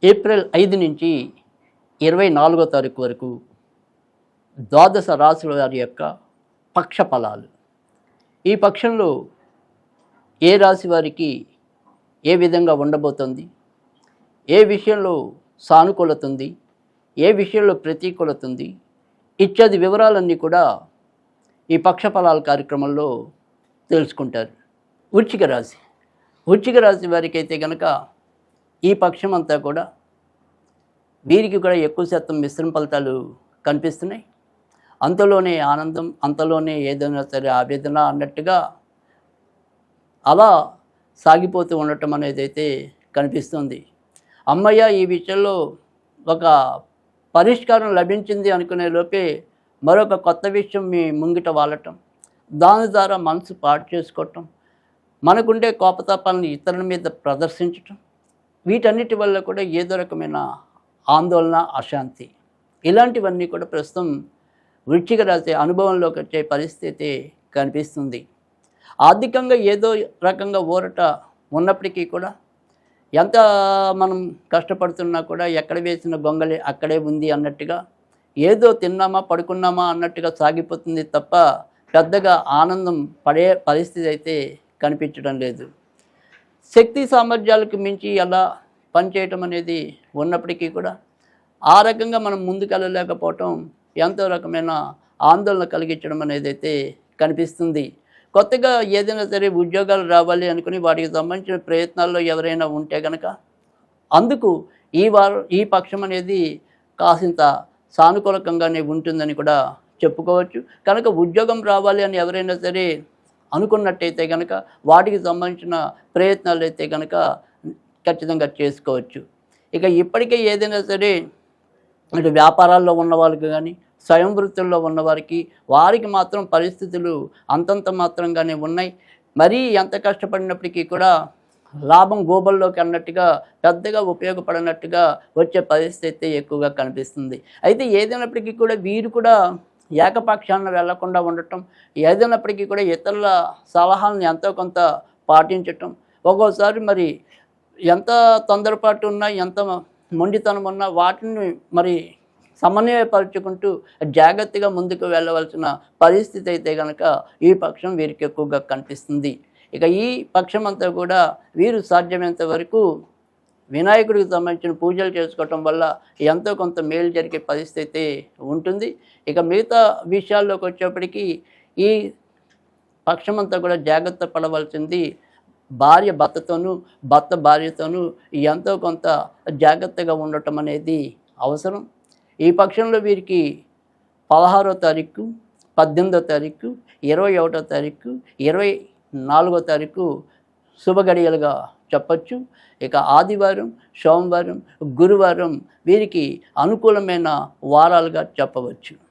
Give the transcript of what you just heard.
April 5 నుంచి 24వ తారీఖు వరకు ద్వాదశ రాశుల వారి యొక్క పక్ష ఫలాలు. ఈ పక్షంలో ఏ రాశి వారికి ఏ విధంగా ఉండబోతుంది, ఏ విషయంలో సానుకూలత ఉంది, ఏ విషయంలో ప్రతికూలత ఉంది ఇత్యాది వివరాలన్నీ కూడా ఈ పక్ష ఫలాల కార్యక్రమంలో తెలుసుకుంటారు. వృశ్చిక రాశి వారికి అయితే కనుక ఈ పక్షం అంతా కూడా వీరికి కూడా ఎక్కువ శాతం మిశ్రమ ఫలితాలు కనిపిస్తున్నాయి. అంతలోనే ఆనందం, అంతలోనే ఏదైనా సరే ఆవేదన అన్నట్టుగా అలా సాగిపోతూ ఉండటం అనేది అయితే కనిపిస్తుంది. అమ్మయ్య, ఈ విషయంలో ఒక పరిష్కారం లభించింది అనుకునే లోపే మరొక కొత్త విషయం మీ ముంగిట వాలటం, దాని ద్వారా మనసు పాడు చేసుకోవటం, మనకుండే కోపతాపాలను ఇతరుల మీద ప్రదర్శించటం, వీటన్నిటి వల్ల కూడా ఏదో రకమైన ఆందోళన, అశాంతి ఇలాంటివన్నీ కూడా ప్రస్తుతం వృశ్చిక రాశి అనుభవంలోకి వచ్చే పరిస్థితి కనిపిస్తుంది. ఆర్థికంగా ఏదో రకంగా ఊరట ఉన్నప్పటికీ కూడా ఎంత మనం కష్టపడుతున్నా కూడా ఎక్కడ వేసిన గొంగళి అక్కడే ఉంది అన్నట్టుగా, ఏదో తిన్నామా పడుకున్నామా అన్నట్టుగా సాగిపోతుంది తప్ప పెద్దగా ఆనందం పడే పరిస్థితి అయితే కనిపించడం లేదు. శక్తి సామర్థ్యాలకు మించి ఎలా పనిచేయటం అనేది ఉన్నప్పటికీ కూడా ఆ రకంగా మనం ముందుకెళ్ళలేకపోవటం ఎంతో రకమైన ఆందోళన కలిగించడం అనేది అయితే కనిపిస్తుంది. కొత్తగా ఏదైనా సరే ఉద్యోగాలు రావాలి అనుకుని వాటికి సంబంధించిన ప్రయత్నాల్లో ఎవరైనా ఉంటే కనుక అందుకు ఈ పక్షం అనేది కాసింత సానుకూలకంగానే ఉంటుందని కూడా చెప్పుకోవచ్చు. కనుక ఉద్యోగం రావాలి అని ఎవరైనా సరే అనుకున్నట్టయితే కనుక వాటికి సంబంధించిన ప్రయత్నాలు అయితే కనుక ఖచ్చితంగా చేసుకోవచ్చు. ఇక ఇప్పటికే ఏదైనా సరే ఇటు వ్యాపారాల్లో ఉన్న వాళ్ళకి కానీ, స్వయం వృత్తుల్లో ఉన్నవారికి వారికి మాత్రం పరిస్థితులు అంతంత మాత్రంగానే ఉన్నాయి. మరీ ఎంత కష్టపడినప్పటికీ కూడా లాభం గోబల్లోకి అన్నట్టుగా పెద్దగా ఉపయోగపడినట్టుగా వచ్చే పరిస్థితి అయితే ఎక్కువగా కనిపిస్తుంది. అయితే ఏదైనప్పటికీ కూడా వీరు కూడా ఏకపక్షాన వెళ్లకుండా ఉండటం, ఏదైనప్పటికీ కూడా ఇతరుల సలహాలను ఎంతో కొంత పాటించటం, ఒక్కోసారి మరి ఎంత తొందరపాటు ఉన్నా, ఎంత మొండితనం ఉన్నా వాటిని మరి సమన్వయపరుచుకుంటూ జాగ్రత్తగా ముందుకు వెళ్ళవలసిన పరిస్థితి అయితే కనుక ఈ పక్షం వీరికి ఎక్కువగా కనిపిస్తుంది. ఇక ఈ పక్షం అంతా కూడా వీరు సాధ్యమైనంత వరకు వినాయకుడికి సంబంధించిన పూజలు చేసుకోవటం వల్ల ఎంతో కొంత మేలు జరిగే పరిస్థితి ఉంటుంది. ఇక మిగతా విషయాల్లోకి వచ్చేప్పటికీ ఈ పక్షమంతా కూడా జాగ్రత్త పడవలసింది భార్య భర్తతోనూ, భర్త భార్యతోనూ ఎంతో కొంత జాగ్రత్తగా ఉండటం అనేది అవసరం. ఈ పక్షంలో వీరికి 16వ తారీఖు, 18వ తారీఖు, 21వ తారీఖు, 24వ తారీఖు శుభగడియలుగా చెప్పచ్చు. ఇక ఆదివారం, సోమవారం, గురువారం వీరికి అనుకూలమైన వారాలుగా చెప్పవచ్చు.